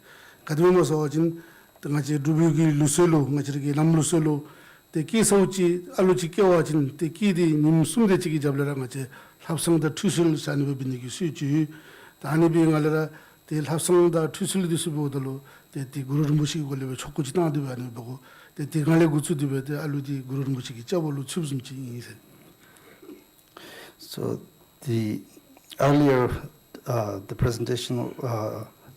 kadimo so jin ngaje dubugi luselo ngajrigi namluselo te ki sauchi aluchi kyawajin te ki di nim sumde chigi jablera ngaje 합성다 투술 산업에 binigi 수주 다니비 ngalera te 합성다 투술 디스보들로 te 구르르 무시기 걸레be 촉고지 나도 아니 보고 te ngale 구추디베 te 알루디 구르르 무시기 짜볼로 춥숨지 이세. So the earlier the presentation,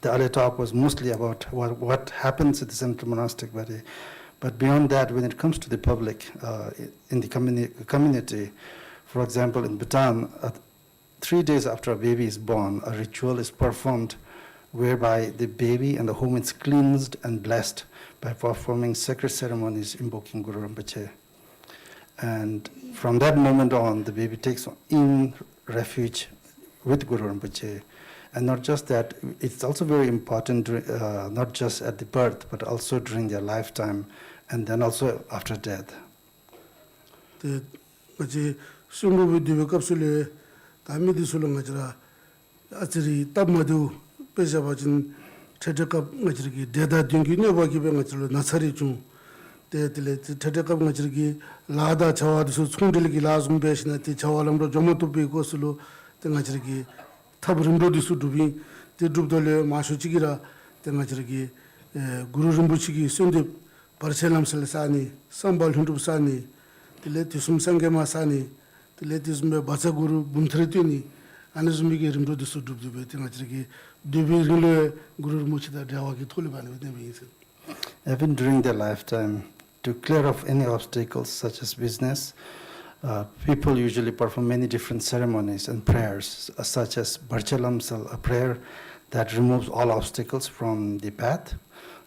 the earlier talk was mostly about what happens at the central monastic body, but beyond that, when it comes to the public in the community. For example, in Bhutan, 3 days after a baby is born, a ritual is performed whereby the baby and the home is cleansed and blessed by performing sacred ceremonies invoking Guru Rinpoche. And from that moment on, the baby takes in refuge with Guru Rinpoche And not just that, it's also very important, not just at the birth, but also during their lifetime, and then also after death. 때 같이 숨고비 뒤에 갑술에 담이디 술렁가지라 아들이 땀마도 빼잡아진 체적갑 가지기 대다 딩기네 바기베 가지로 나사리 중 때들에 체적갑 가지기 라다 자와도 총들기 라좀 배시나티 자와람도 좀도 비고슬로 때가지기 탑름도디 수두비 때줍돌레 마슈치기라 때가지기 구루rum부치기 순데 바르셀람슬사니 삼발 흔두사니 tileti sumsange masani tileti sumbe basaguru bunthretini anazumige rimdo disu dubdube tinachiriki dubi rile guru muchida dawagi tholi bani bene. Even during their lifetime, to clear off any obstacles such as business, people usually perform many different ceremonies and prayers, such as Barchalamsal, a prayer that removes all obstacles from the path,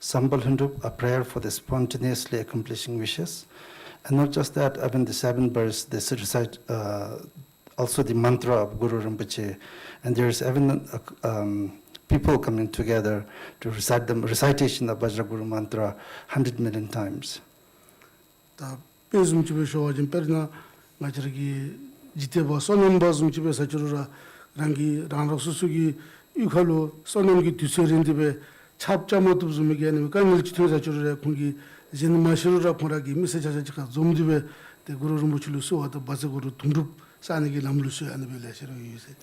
Sambal Lhendup, a prayer for the spontaneously accomplishing wishes, and not just that, even the 7 births, they recite also the mantra of Guru Rinpoche, and there is even people coming together to recite the recitation of Vajra Guru mantra 100 million times. 다 bezum chibe shawajin perna ngachiriki jiteba sonem bazum chibe sachuru라 rangi ranraksusugi 이걸로 소놈기 뒤서린데베 찹자모도 좀 이게 아니면 간을 지도자 주르래 공기 이제는 마시르라 보라기 미세자자지가 좀디베 대구르를 무출로 쏘아도 바스고로 둥룹 사니기 남루스 아니벨레시로 유세.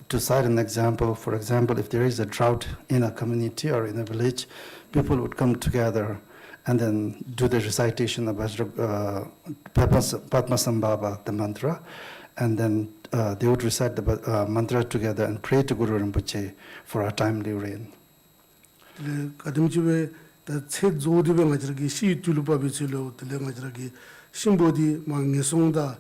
To cite an example, for example, if there is a drought in a community or in a village, people would come together and then do the recitation of Padmasambhava, the mantra, and then they would recite the mantra together and pray to Guru Rinpoche for a timely rain. 가듬집에 다체 조디베 맞르기 시 툴루바비실로 들레가지라기 심보디 망예송다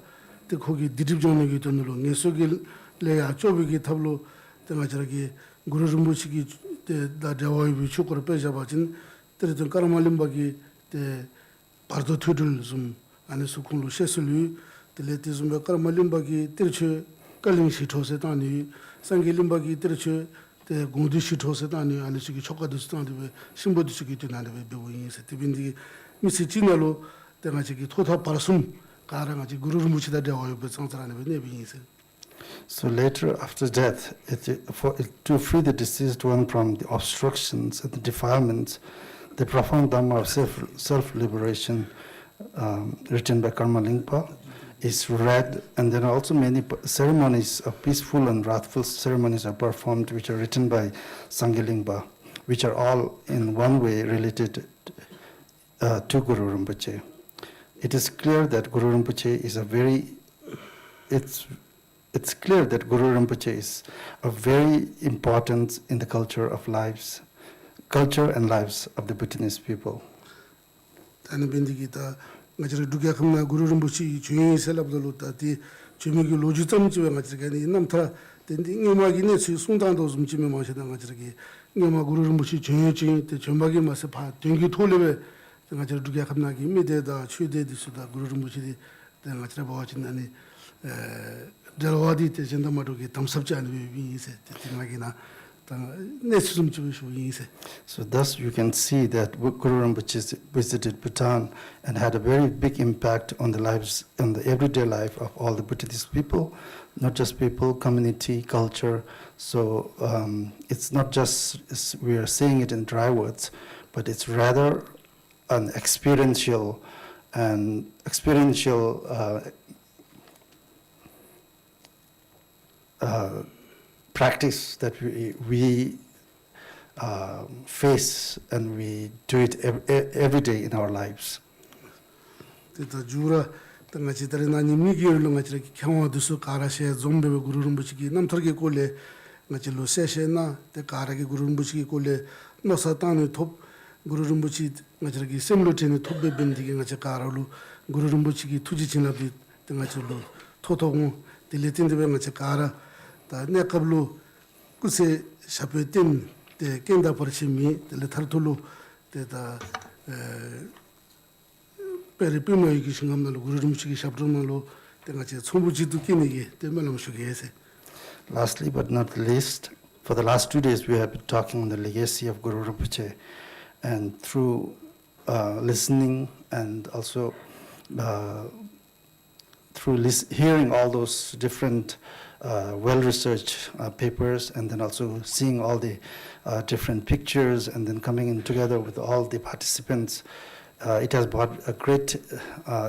때 거기 디립종력이 돈으로 예속일 레야 쪼비기 탑로 때가지라기 구루 rum부치기 때다 대화의 비축으로 빼잡아진 때던 까라말림바기 때 바르도 투들 좀 안에서 공로 셰슬루 teleti karma limbagi tirche kaling shithose tani sangi limbagi tirche te gungdi shithose tani anishiki chokadus tani be simbodishiki tinani be bewoyin se tibindi misi chinalo te ngachiki thotha parasum kara ngachi guru muchida dewa be sangsarani be nebi se. So later, after death, to free the deceased one from the obstructions and the defilements, the profound Dhamma of self-liberation written by Karma Lingpa is read, and there are also many ceremonies of peaceful and wrathful ceremonies are performed, which are written by Sangye Lingpa, which are all in one way related to Guru Rinpoche. It is clear that Guru Rinpoche is it's clear that Guru Rinpoche is of very importance in the culture and lives of the Bhutanese people. ngachira dugya khamna guru rinpoche juyi selabdalo tati jumigi loji tsamchiwe ngachira gani namthara tendi ngomagi ne chi sungdangdo zumchime mashida ngachira gi ngoma guru rinpoche juyi juyi te jumbagi masa pa dengi tolebe ngachira dugya khamna gi mideda chude disuda guru rinpoche di ngachira bawachin ani dalwadi te jendamado gi tamsabchi ani bi se te ngagina So thus you can see that Guru Rinpoche visited Bhutan and had a very big impact on the lives, on the everyday life of all the Buddhist people, not just people, community, culture. So it's not just we are saying it in dry words, but it's rather an experiential practice that we face and we do it every day in our lives. Teta jura tanga chitare nani migirlo ngachira kyawa dusu karashe zombe guru rinpoche namtarge kole ngachilo seshe na te karage guru rinpoche kole no satani top guru rinpoche ngachira gi semlo tene tobbe bendige ngacha karalu guru rinpoche tuji chinabi te ngachilo totogu diletinde be ngacha kara 다 내qablu kuse shapetin te kenda parchimi te thartulu te da peripimo yi shingamna guru rinpoche shabdumalo te ngache chombuji du kinigi te melam shugese. Lastly but not least, for the last 2 days we have been talking on the legacy of Guru Rinpoche, and through listening and also through hearing all those different well-researched papers, and then also seeing all the different pictures, and then coming in together with all the participants, it has brought a great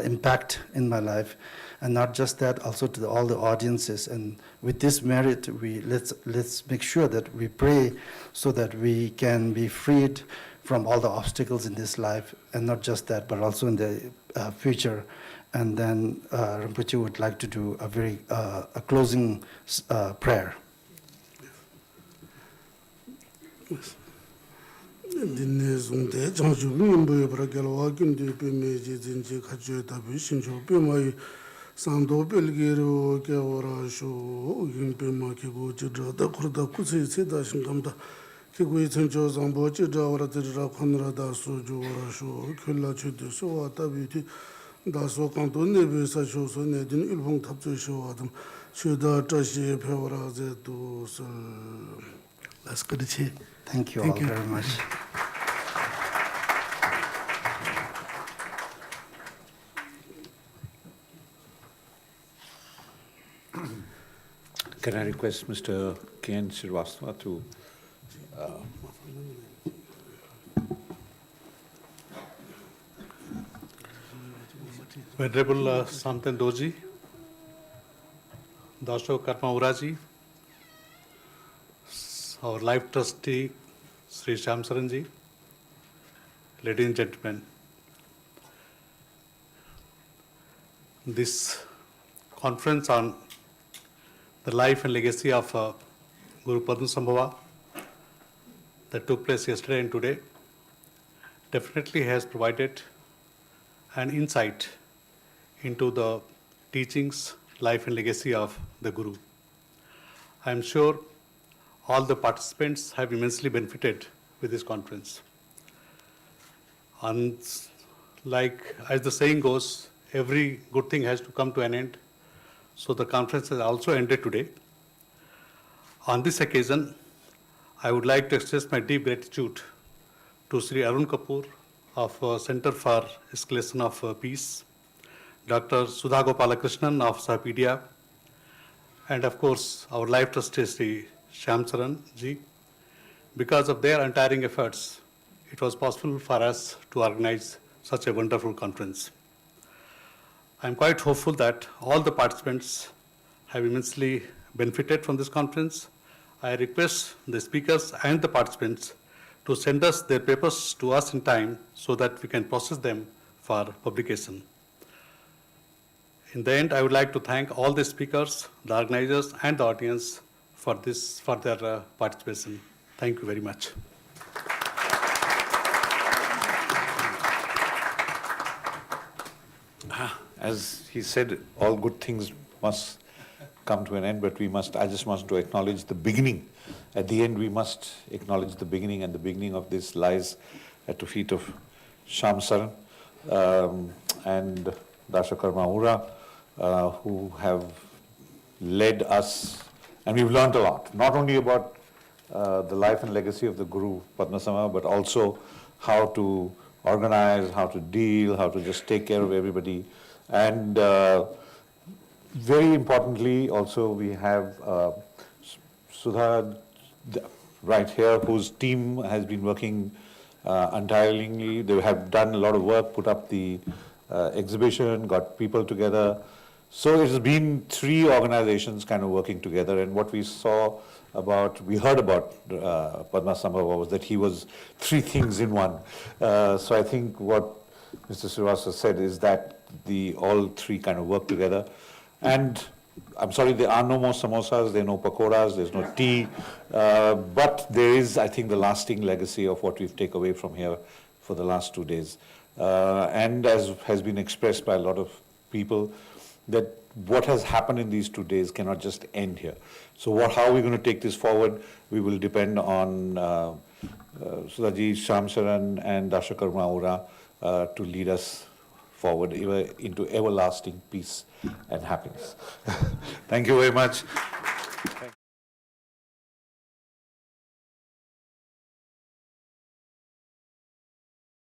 impact in my life. And not just that, also to all the audiences. And with this merit, let's make sure that we pray so that we can be freed from all the obstacles in this life, and not just that, but also in the future. And then Rinpoche would like to do a closing prayer. Dinne zungde changju mimbo yobra gelwa gyunde pe meje zinje khajyo tabi shinjo pe mai sando belgero gyawara sho yimpe ma kego jidra da khurda kutse se da shingamda kego ichenjo zambo jidra wara jidra khanra da so jo wara sho kylla chede so wa tabi ti da so kanto nebe sa sho so ne din ilbong tabjo sho adam shoda tashi pe wara ze to so las kadiche. Thank you all very much. Can I request Mr. K.N. Shrivastava to Venerable Samten Dorji, Dasho Karma Uraji, our life trustee, Sri Shamsaranji, ladies and gentlemen, this conference on the life and legacy of Guru Padmasambhava that took place yesterday and today definitely has provided an insight into the teachings, life and legacy of the Guru. I am sure all the participants have immensely benefited with this conference. And like as the saying goes, every good thing has to come to an end. So the conference has also ended today. On this occasion, I would like to express my deep gratitude to Shri Arun Kapoor of Center for Escalation of Peace, Dr. Sudha Gopalakrishnan of Sahapedia, and of course our life trustee Sri Shamsaran ji. Because of their untiring efforts, it was possible for us to organize such a wonderful conference. I am quite hopeful that all the participants have immensely benefited from this conference. I request the speakers and the participants to send us their papers to us in time so that we can process them for publication. In the end, I would like to thank all the speakers, the organizers, and the audience for their participation. Thank you very much. As he said, all good things must come to an end, but I just want to acknowledge the beginning. At the end, we must acknowledge the beginning, and the beginning of this lies at the feet of Shamsaran and Dasho Karma Ura, who have led us, and we've learned a lot, not only about the life and legacy of the Guru Padmasambhava, but also how to organize, how to deal, how to just take care of everybody. And very importantly, also we have Sudha right here, whose team has been working untiringly. They have done a lot of work, put up the exhibition, got people together. So it has been 3 organizations kind of working together, and what we heard about Padmasambhava was that he was 3 things in one. So I think what Mr. Srivastava said is that all 3 kind of work together. And I'm sorry, there are no more samosas, there are no pakoras, there's no tea, but there is, I think, the lasting legacy of what we've taken away from here for the last 2 days. And as has been expressed by a lot of people, that what has happened in these 2 days cannot just end here. So how are we going to take this forward? We will depend on Sudhaji, Shamsaran and Dasho Karma Ura to lead us forward into everlasting peace and happiness. Thank you very much.